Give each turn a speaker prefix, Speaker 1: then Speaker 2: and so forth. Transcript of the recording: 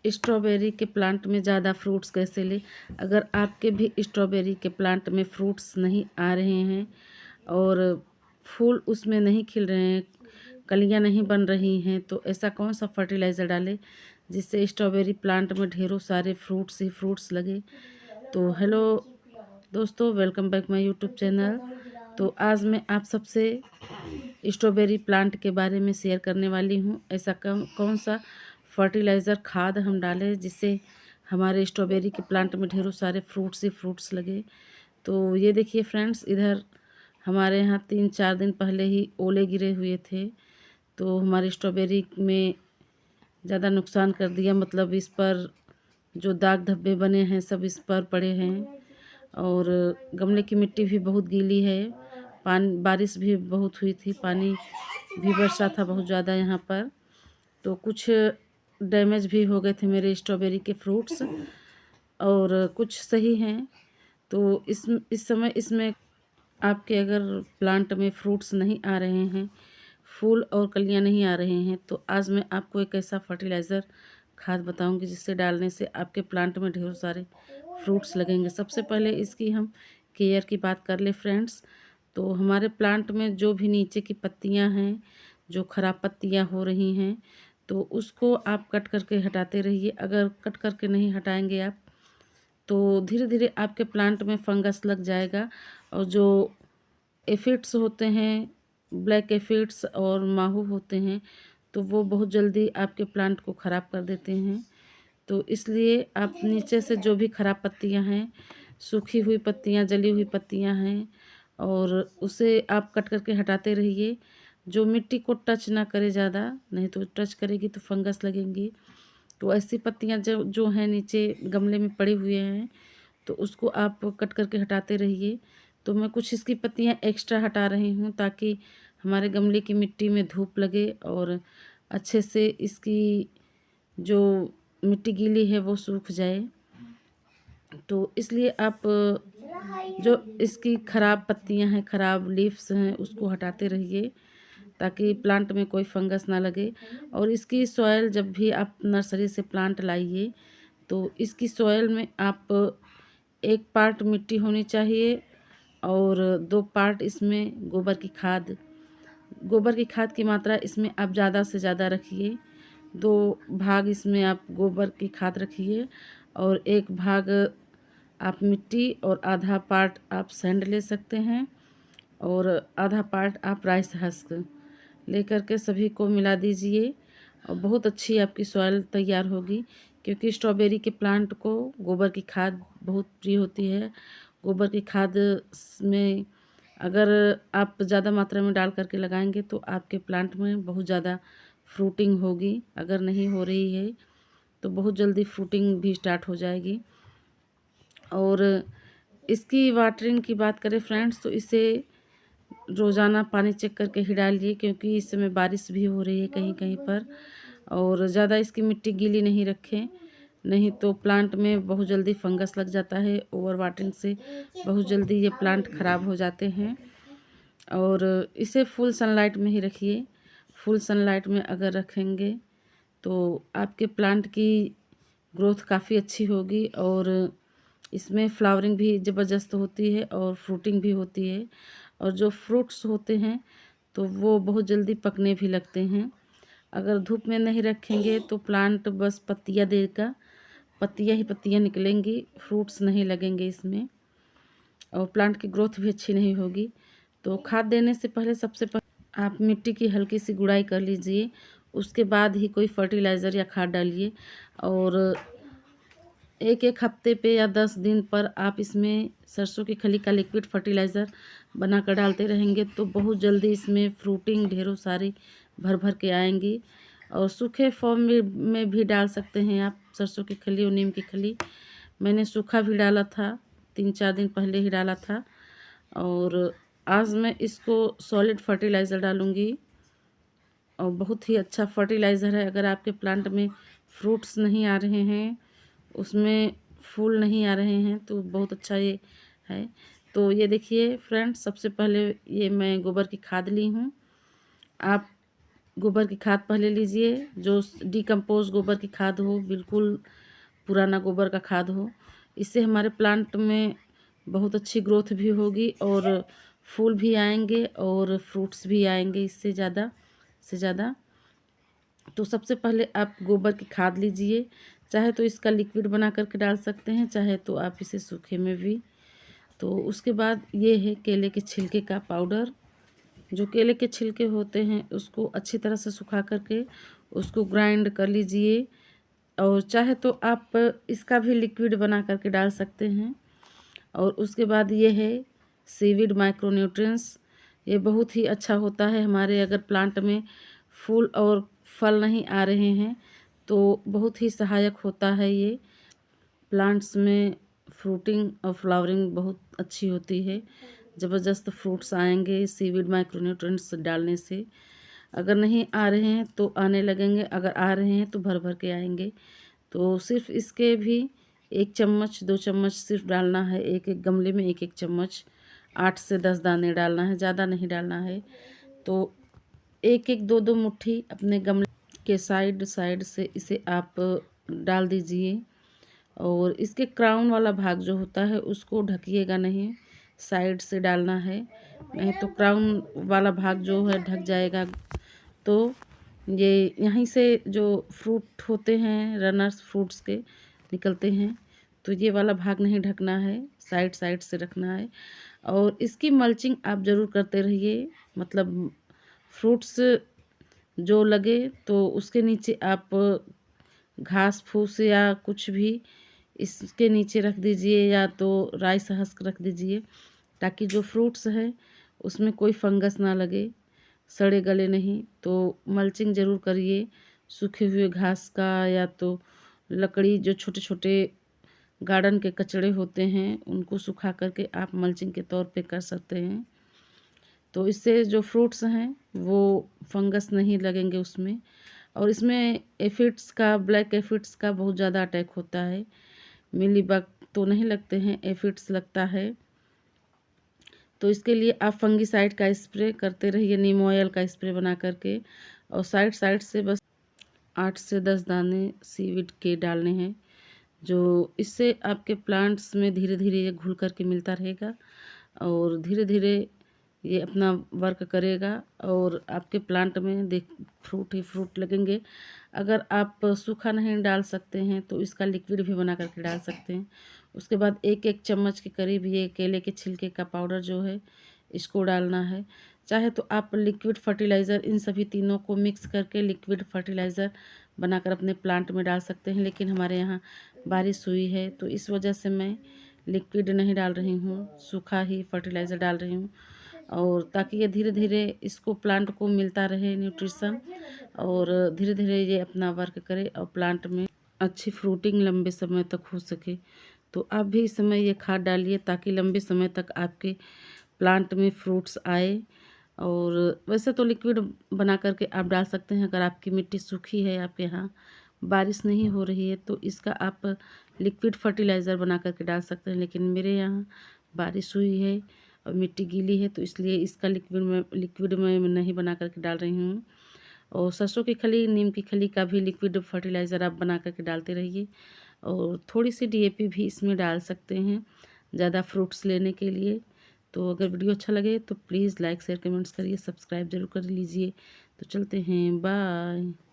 Speaker 1: Strawberry के plant में ज़्यादा फ्रूट्स कैसे ले। अगर आपके भी स्ट्रॉबेरी के प्लांट में फ्रूट्स नहीं आ रहे हैं और फूल उसमें नहीं खिल रहे हैं, कलियां नहीं बन रही हैं, तो ऐसा कौन सा फर्टिलाइज़र डालें जिससे स्ट्रॉबेरी प्लांट में ढेरों सारे फ्रूट्स ही फ्रूट्स लगे। तो हेलो दोस्तों, welcome back my YouTube channel. तो आज मैं आप सबसे स्ट्रॉबेरी प्लांट के बारे में शेयर करने वाली हूँ। ऐसा कौन कौन सा फर्टिलाइज़र खाद हम डालें जिससे हमारे स्ट्रॉबेरी के प्लांट में ढेरों सारे फ्रूट्स ही फ्रूट्स लगे। तो ये देखिए फ्रेंड्स, इधर हमारे यहाँ 3-4 दिन पहले ही ओले गिरे हुए थे, तो हमारी स्ट्रॉबेरी में ज़्यादा नुकसान कर दिया। मतलब इस पर जो दाग धब्बे बने हैं सब इस पर पड़े हैं, और गमले की मिट्टी भी बहुत गीली है। बारिश भी बहुत हुई थी, पानी भी बरसा था बहुत ज़्यादा यहाँ पर। तो कुछ डैमेज भी हो गए थे मेरे स्ट्रॉबेरी के फ्रूट्स, और कुछ सही हैं। तो इस समय इसमें आपके अगर प्लांट में फ्रूट्स नहीं आ रहे हैं, फूल और कलियां नहीं आ रहे हैं, तो आज मैं आपको एक ऐसा फर्टिलाइज़र खाद बताऊंगी जिससे डालने से आपके प्लांट में ढेरों सारे फ्रूट्स लगेंगे। सबसे पहले इसकी हम केयर की बात कर ले फ्रेंड्स। तो हमारे प्लांट में जो भी नीचे की पत्तियां हैं, जो ख़राब पत्तियां हो रही हैं, तो उसको आप कट करके हटाते रहिए। अगर कट करके नहीं हटाएंगे आप, तो धीरे धीरे आपके प्लांट में फंगस लग जाएगा, और जो एफिड्स होते हैं, ब्लैक एफिड्स और माहू होते हैं, तो वो बहुत जल्दी आपके प्लांट को ख़राब कर देते हैं। तो इसलिए आप नीचे से जो भी ख़राब पत्तियां हैं, सूखी हुई पत्तियां, जली हुई पत्तियां हैं, और उसे आप कट करके हटाते रहिए। जो मिट्टी को टच ना करे ज़्यादा, नहीं तो टच करेगी तो फंगस लगेंगी। तो ऐसी पत्तियां जो जो हैं नीचे गमले में पड़े हुए हैं, तो उसको आप कट करके हटाते रहिए। तो मैं कुछ इसकी पत्तियां एक्स्ट्रा हटा रही हूँ ताकि हमारे गमले की मिट्टी में धूप लगे और अच्छे से इसकी जो मिट्टी गीली है वो सूख जाए। तो इसलिए आप जो इसकी ख़राब पत्तियां हैं, ख़राब लीव्स हैं, उसको हटाते रहिए ताकि प्लांट में कोई फंगस ना लगे। और इसकी सॉइल जब भी आप नर्सरी से प्लांट लाइए, तो इसकी सॉइल में आप 1 पार्ट मिट्टी होनी चाहिए और 2 पार्ट इसमें गोबर की खाद। गोबर की खाद की मात्रा इसमें आप ज़्यादा से ज़्यादा रखिए। 2 भाग इसमें आप गोबर की खाद रखिए, और 1 भाग आप मिट्टी, और आधा पार्ट आप सैंड ले सकते हैं, और आधा पार्ट आप राइस हस्क लेकर के सभी को मिला दीजिए, और बहुत अच्छी आपकी सॉइल तैयार होगी। क्योंकि स्ट्रॉबेरी के प्लांट को गोबर की खाद बहुत प्रिय होती है। गोबर की खाद में अगर आप ज़्यादा मात्रा में डाल करके लगाएंगे तो आपके प्लांट में बहुत ज़्यादा फ्रूटिंग होगी। अगर नहीं हो रही है तो बहुत जल्दी फ्रूटिंग भी स्टार्ट हो जाएगी। और इसकी वाटरिंग की बात करें फ्रेंड्स, तो इसे रोज़ाना पानी चेक करके ही डालिए, क्योंकि इस समय बारिश भी हो रही है कहीं कहीं पर। और ज़्यादा इसकी मिट्टी गीली नहीं रखें, नहीं तो प्लांट में बहुत जल्दी फंगस लग जाता है। ओवर वाटरिंग से बहुत जल्दी ये प्लांट ख़राब हो जाते हैं। और इसे फुल सनलाइट में ही रखिए। फुल सनलाइट में अगर रखेंगे तो आपके प्लांट की ग्रोथ काफ़ी अच्छी होगी, और इसमें फ्लावरिंग भी ज़बरदस्त होती है और फ्रूटिंग भी होती है। और जो फ्रूट्स होते हैं तो वो बहुत जल्दी पकने भी लगते हैं। अगर धूप में नहीं रखेंगे तो प्लांट बस पत्तियां देगा, पत्तियां ही पत्तियां निकलेंगी, फ्रूट्स नहीं लगेंगे इसमें, और प्लांट की ग्रोथ भी अच्छी नहीं होगी। तो खाद देने से पहले सबसे पहले आप मिट्टी की हल्की सी गुड़ाई कर लीजिए, उसके बाद ही कोई फर्टिलाइज़र या खाद डालिए। और 1-1 हफ्ते पे या 10 दिन पर आप इसमें सरसों की खली का लिक्विड फर्टिलाइज़र बनाकर डालते रहेंगे, तो बहुत जल्दी इसमें फ्रूटिंग ढेरों सारी भर भर के आएंगी। और सूखे फॉर्म में भी डाल सकते हैं आप सरसों की खली और नीम की खली। मैंने सूखा भी डाला था, 3-4 दिन पहले ही डाला था। और आज मैं इसको सॉलिड फर्टिलाइज़र डालूँगी, और बहुत ही अच्छा फर्टिलाइज़र है। अगर आपके प्लांट में फ्रूट्स नहीं आ रहे हैं, उसमें फूल नहीं आ रहे हैं, तो बहुत अच्छा ये है। तो ये देखिए फ्रेंड्स, सबसे पहले ये मैं गोबर की खाद ली हूँ। आप गोबर की खाद पहले लीजिए, जो डिकम्पोज़ गोबर की खाद हो, बिल्कुल पुराना गोबर का खाद हो। इससे हमारे प्लांट में बहुत अच्छी ग्रोथ भी होगी और फूल भी आएँगे और फ्रूट्स भी आएँगे इससे ज़्यादा से ज़्यादा। तो सबसे पहले आप गोबर की खाद लीजिए, चाहे तो इसका लिक्विड बना कर के डाल सकते हैं, चाहे तो आप इसे सूखे में भी। तो उसके बाद ये है केले के छिलके का पाउडर। जो केले के छिलके होते हैं उसको अच्छी तरह से सुखा कर के उसको ग्राइंड कर लीजिए, और चाहे तो आप इसका भी लिक्विड बना कर के डाल सकते हैं। और उसके बाद ये है सीवीड माइक्रोन्यूट्रिएंट्स। ये बहुत ही अच्छा होता है हमारे अगर प्लांट में फूल और फल नहीं आ रहे हैं तो बहुत ही सहायक होता है ये। प्लांट्स में फ्रूटिंग और फ्लावरिंग बहुत अच्छी होती है, ज़बरदस्त फ्रूट्स आएंगे सीवीड माइक्रोन्यूट्रिएंट्स डालने से। अगर नहीं आ रहे हैं तो आने लगेंगे, अगर आ रहे हैं तो भर भर के आएंगे। तो सिर्फ इसके भी 1 चम्मच 2 चम्मच सिर्फ डालना है, एक एक गमले में 1 1 चम्मच, 8 से 10 दाने डालना है, ज़्यादा नहीं डालना है। तो एक एक 2 2 मुट्ठी अपने गमले के साइड साइड से इसे आप डाल दीजिए। और इसके क्राउन वाला भाग जो होता है उसको ढकिएगा नहीं, साइड से डालना है, नहीं तो क्राउन वाला भाग जो है ढक जाएगा तो ये यहीं से जो फ्रूट होते हैं रनर्स फ्रूट्स के निकलते हैं, तो ये वाला भाग नहीं ढकना है, साइड साइड से रखना है। और इसकी मल्चिंग आप ज़रूर करते रहिए, मतलब फ्रूट्स जो लगे तो उसके नीचे आप घास फूस या कुछ भी इसके नीचे रख दीजिए, या तो राइस हस्क रख दीजिए, ताकि जो फ्रूट्स है उसमें कोई फंगस ना लगे, सड़े गले नहीं। तो मल्चिंग ज़रूर करिए, सूखे हुए घास का या तो लकड़ी जो छोटे छोटे गार्डन के कचड़े होते हैं उनको सुखा करके आप मल्चिंग के तौर पे कर सकते हैं। तो इससे जो फ्रूट्स हैं वो फंगस नहीं लगेंगे उसमें। और इसमें एफिड्स का, ब्लैक एफिड्स का बहुत ज़्यादा अटैक होता है। मिलीबग तो नहीं लगते हैं, एफिड्स लगता है। तो इसके लिए आप फंगिसाइड का स्प्रे करते रहिए, नीम ऑयल का स्प्रे बना करके, और साइड साइड से बस 8 से 10 दाने सीवीड के डालने हैं, जो इससे आपके प्लांट्स में धीरे धीरे ये घुल कर के मिलता रहेगा और धीरे धीरे ये अपना वर्क करेगा और आपके प्लांट में देख फ्रूट ही फ्रूट लगेंगे। अगर आप सूखा नहीं डाल सकते हैं तो इसका लिक्विड भी बना करके डाल सकते हैं। उसके बाद 1 1 चम्मच के करीब ये केले के छिलके का पाउडर जो है इसको डालना है। चाहे तो आप लिक्विड फर्टिलाइज़र इन सभी तीनों को मिक्स करके लिक्विड फर्टिलाइज़र बनाकर अपने प्लांट में डाल सकते हैं, लेकिन हमारे यहाँ बारिश हुई है तो इस वजह से मैं लिक्विड नहीं डाल रही हूँ, सूखा ही फर्टिलाइज़र डाल रही हूँ। और ताकि ये धीरे धीरे इसको प्लांट को मिलता रहे न्यूट्रिशन, और धीरे धीरे ये अपना वर्क करे और प्लांट में अच्छी फ्रूटिंग लंबे समय तक हो सके। तो आप भी इस समय ये खाद डालिए ताकि लंबे समय तक आपके प्लांट में फ्रूट्स आए। और वैसे तो लिक्विड बना करके आप डाल सकते हैं, अगर आपकी मिट्टी सूखी है, आपके यहाँ बारिश नहीं हो रही है तो इसका आप लिक्विड फर्टिलाइज़र बना करके डाल सकते हैं। लेकिन मेरे यहाँ बारिश हुई है और मिट्टी गीली है तो इसलिए इसका लिक्विड में नहीं बना करके डाल रही हूँ। और सरसों की खली, नीम की खली का भी लिक्विड फर्टिलाइज़र आप बना करके डालते रहिए, और थोड़ी सी डीएपी भी इसमें डाल सकते हैं ज़्यादा फ्रूट्स लेने के लिए। तो अगर वीडियो अच्छा लगे तो प्लीज़ लाइक शेयर कमेंट्स करिए, सब्सक्राइब ज़रूर कर लीजिए। तो चलते हैं, बाय।